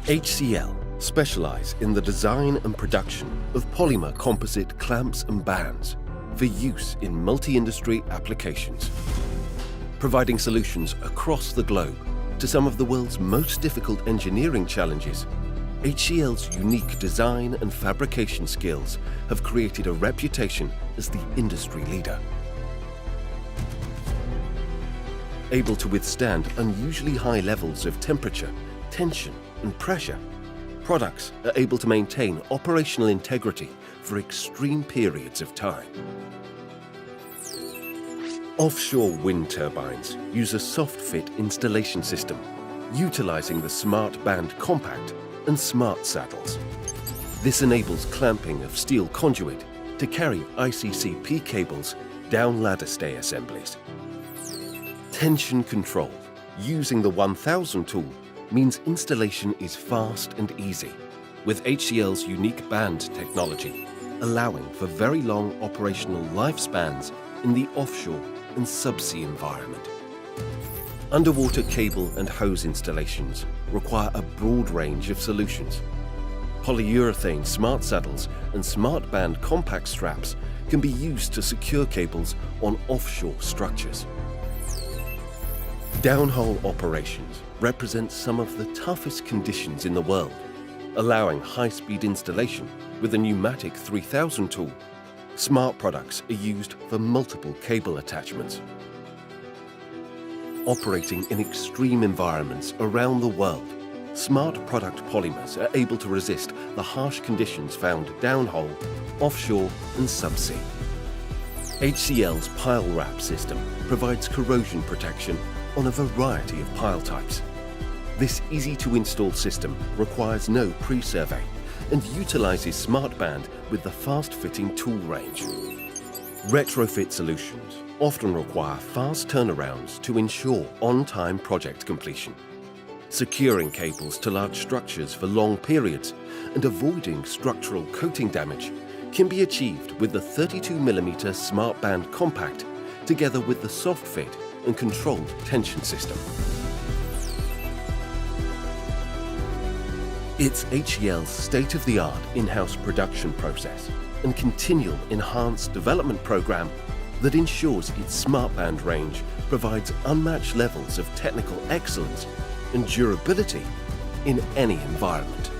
HCL specialise in the design and production of polymer composite clamps and bands for use in multi-industry applications, providing solutions across the globe to some of the world's most difficult engineering challenges. HCL's unique design and fabrication skills have created a reputation as the industry leader. Able to withstand unusually high levels of temperature, tension and pressure, products are able to maintain operational integrity for extreme periods of time. Offshore wind turbines use a soft-fit installation system, utilising the Smart Band Compact and Smart Saddles. This enables clamping of steel conduit to carry ICCP cables down ladder stay assemblies. Tension control using the 1000 tool means installation is fast and easy, with HCL's unique band technology allowing for very long operational lifespans in the offshore and subsea environment. Underwater cable and hose installations require a broad range of solutions. Polyurethane smart saddles and smart band compact straps can be used to secure cables on offshore structures. Downhole operations represent some of the toughest conditions in the world, allowing high-speed installation with a pneumatic 3000 tool. Smart products are used for multiple cable attachments. Operating in extreme environments around the world, smart product polymers are able to resist the harsh conditions found downhole, offshore and subsea. HCL's pile wrap system provides corrosion protection on a variety of pile types. This easy-to-install system requires no pre-survey and utilises Smart Band with the fast-fitting tool range. Retrofit solutions often require fast turnarounds to ensure on-time project completion. Securing cables to large structures for long periods and avoiding structural coating damage can be achieved with the 32mm Smart Band Compact together with the soft fit and controlled tension system. It's HCL's state-of-the-art in-house production process and continual enhanced development program that ensures its Smart Band range provides unmatched levels of technical excellence and durability in any environment.